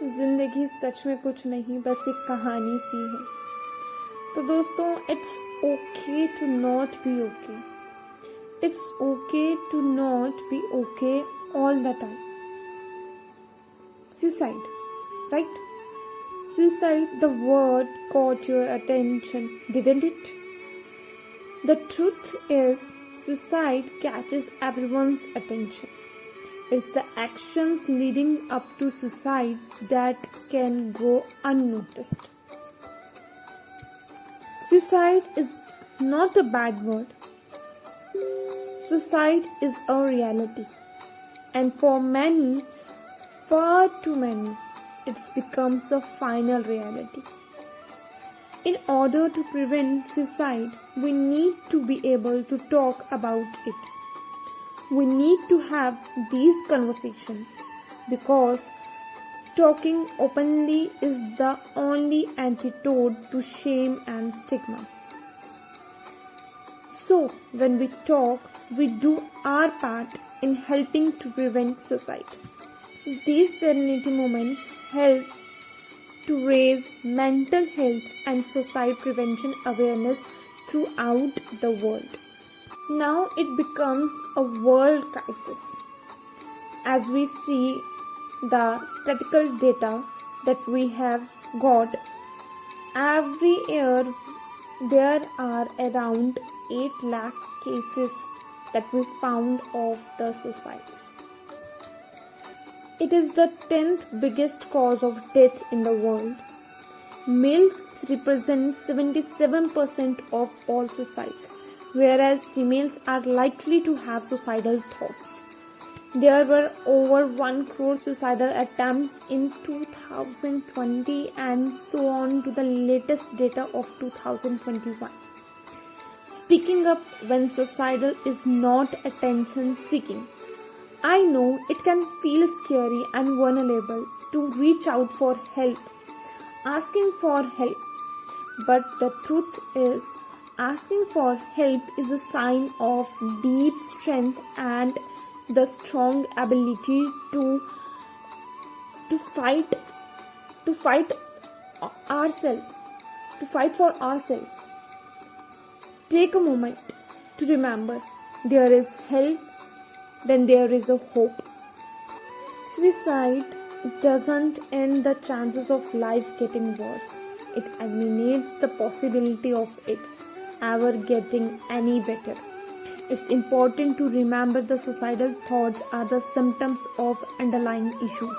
जिंदगी सच में कुछ नहीं, बस एक कहानी सी है। तो दोस्तों, it's okay to not be okay. It's okay to not be okay all the time. Suicide, right? Suicide, the word caught your attention, didn't it? The truth is, suicide catches everyone's attention. It's the actions leading up to suicide that can go unnoticed. Suicide is not a bad word. Suicide is a reality. And for many, far too many, it becomes a final reality. In order to prevent suicide, we need to be able to talk about it. We need to have these conversations because talking openly is the only antidote to shame and stigma. So, when we talk, we do our part in helping to prevent suicide. These serenity moments help to raise mental health and suicide prevention awareness throughout the world. Now it becomes a world crisis. As we see the statistical data that we have got, every year there are around 8 lakh cases that we found of the suicides. It is the 10th biggest cause of death in the world. Males represent 77% of all suicides, whereas females are likely to have suicidal thoughts. There were over 1 crore suicidal attempts in 2020 and so on to the latest data of 2021. Speaking up when suicidal is not attention seeking. I know it can feel scary and vulnerable to reach out for help, asking for help. But the truth is, asking for help is a sign of deep strength and the strong ability to fight for ourselves. Take a moment to remember there is help, then there is a hope. Suicide doesn't end the chances of life getting worse. It eliminates the possibility of it ever getting any better. It's important to remember the suicidal thoughts are the symptoms of underlying issues.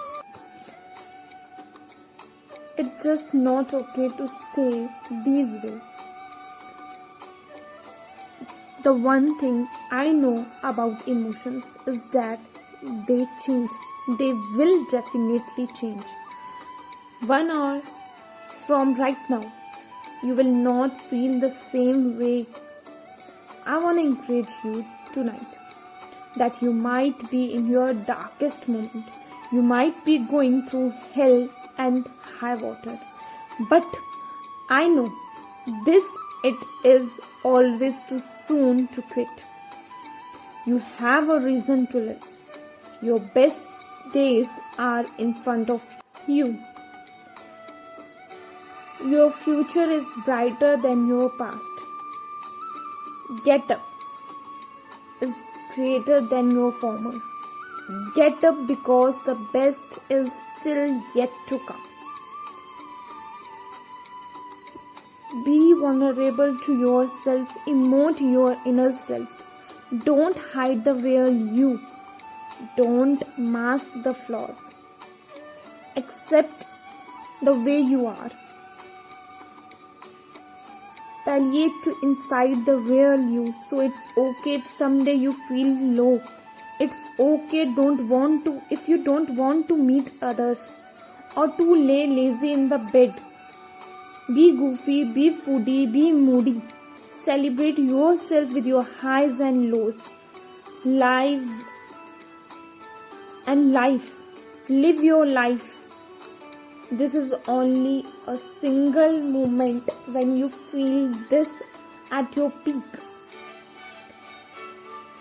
It's just not okay to stay this way. The one thing I know about emotions is that they change. They will definitely change. 1 hour from right now, you will not feel the same way. I want to encourage you tonight that you might be in your darkest moment. You might be going through hell and high water. But I know it is always too soon to quit. You have a reason to live. Your best days are in front of you. Your future is brighter than your past. Get up is greater than your former. Get up because the best is still yet to come. Be vulnerable to yourself. Emote your inner self. Don't hide the real you. Don't mask the flaws. Accept the way you are. Palliate to inside the real you. So it's okay if someday you feel low. It's okay if you don't want to meet others or to lay lazy in the bed. Be goofy, be foodie, be moody. Celebrate yourself with your highs and lows. Live your life. This is only a single moment when you feel this at your peak.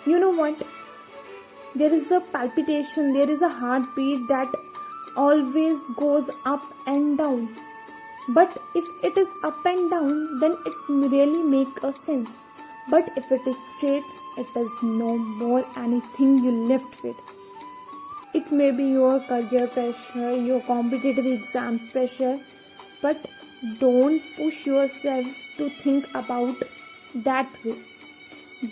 You know what? There is a palpitation, there is a heartbeat that always goes up and down. But if it is up and down, then it really makes a sense. But if it is straight, it is no more anything you left with. It may be your career pressure, your competitive exams pressure, but don't push yourself to think about that way.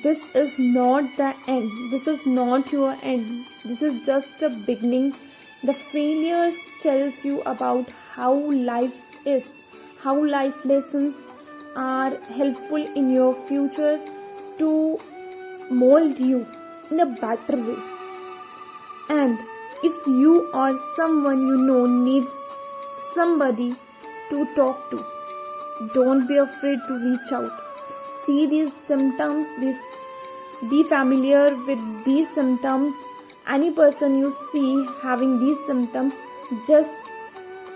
This is not the end. This is not your end. This is just a beginning. The failures tells you about how life is, how life lessons are helpful in your future to mold you in a better way. And if you or someone you know needs somebody to talk to, don't be afraid to reach out. See these symptoms, be familiar with these symptoms. Any person you see having these symptoms, just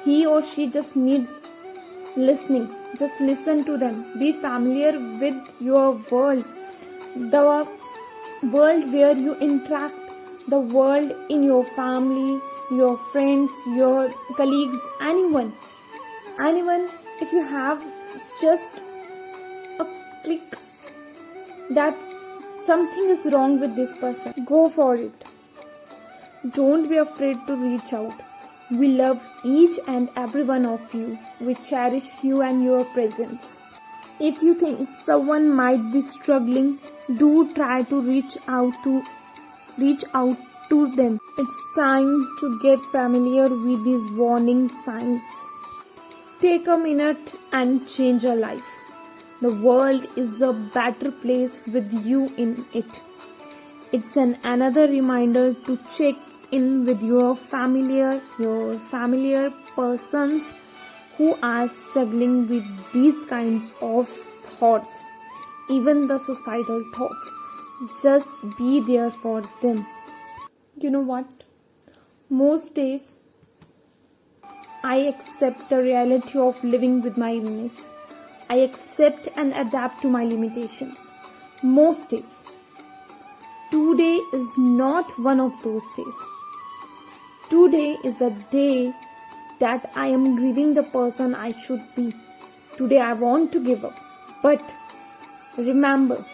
he or she just needs listening. Just listen to them. Be familiar with your world, the world where you interact, the world in your family, your friends, your colleagues, anyone. If you have just a click that something is wrong with this person, go for it. Don't be afraid to reach out. We love each and every one of you. We cherish you and your presence. If you think someone might be struggling, do try to reach out to them. It's time to get familiar with these warning signs. Take a minute and change your life. The world is a better place with you in it. It's another reminder to check in with your familiar persons who are struggling with these kinds of thoughts, even the suicidal thoughts. Just be there for them. You know what? Most days, I accept the reality of living with my illness. I accept and adapt to my limitations. Most days. Today is not one of those days. Today is a day that I am grieving the person I should be. Today I want to give up. But remember,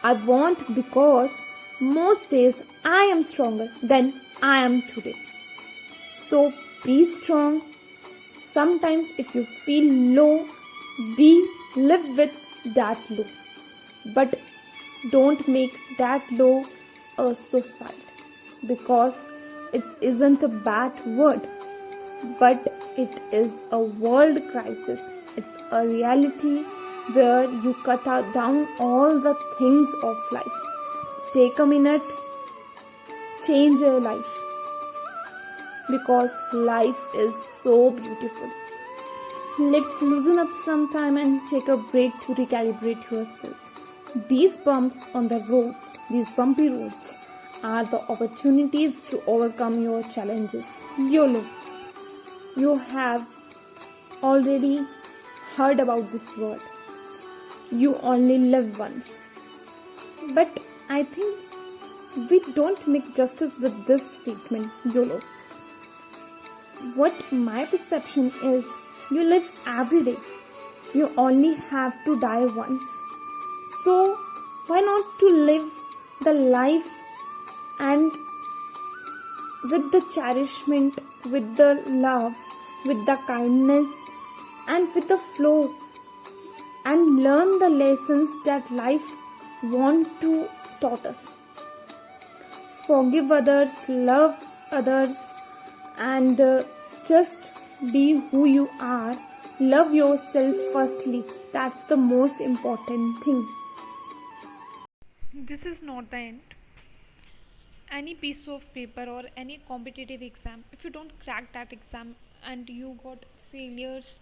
I want because most days I am stronger than I am today. So be strong. Sometimes if you feel low, live with that low. But don't make that low a suicide, because it isn't a bad word, but it is a world crisis. It's a reality where you cut down all the things of life. Take a minute, change your life, because life is so beautiful. Let's loosen up some time and take a break to recalibrate yourself. These bumps on the roads, these bumpy roads, are the opportunities to overcome your challenges. YOLO. You have already heard about this word. You only live once. But I think we don't make justice with this statement, YOLO. What my perception is, you live every day. You only have to die once. So why not to live the life and with the cherishment, with the love, with the kindness, and with the flow, and learn the lessons that life wants to taught us. Forgive others, love others, and just be who you are. Love yourself firstly. That's the most important thing. This is not the end. Any piece of paper or any competitive exam, if you don't crack that exam and you got failures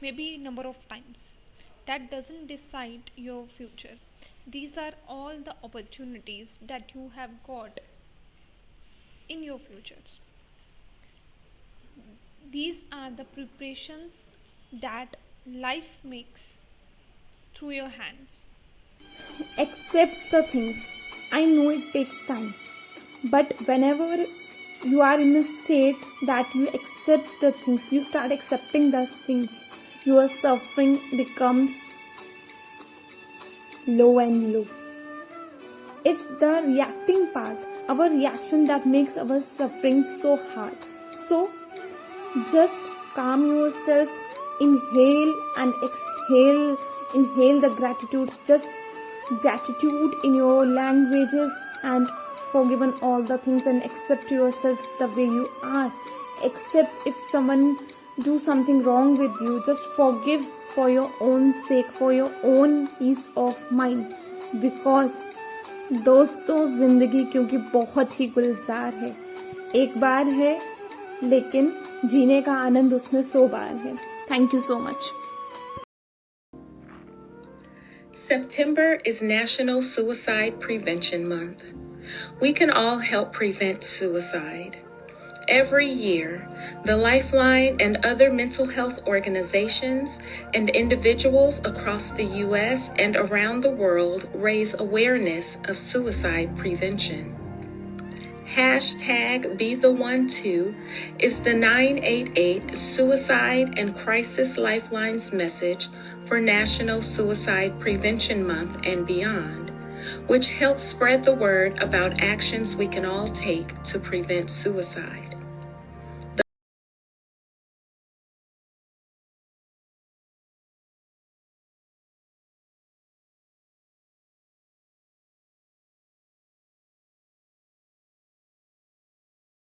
maybe number of times, that doesn't decide your future. These are all the opportunities that you have got in your futures. These are the preparations that life makes through your hands. Accept the things. I know it takes time, but whenever you are in a state that you accept the things, you start accepting the things, your suffering becomes low and low. It's the reacting part, our reaction, that makes our suffering so hard. So just calm yourselves, inhale and exhale, inhale the gratitudes, just gratitude in your languages, and forgiven all the things, and accept yourselves the way you are. Accept if someone do something wrong with you, just forgive for your own sake, for your own peace of mind. Because दोस्तों जिंदगी क्योंकि बहुत ही गुलजार है, एक बार है लेकिन जीने का आनंद उसमें 100 बार है. Thank you so much. September is National Suicide Prevention Month. We can all help prevent suicide. Every year, the Lifeline and other mental health organizations and individuals across the U.S. and around the world raise awareness of suicide prevention. #BeTheOne2 is the 988 Suicide and Crisis Lifelines message for National Suicide Prevention Month and beyond, which helps spread the word about actions we can all take to prevent suicide.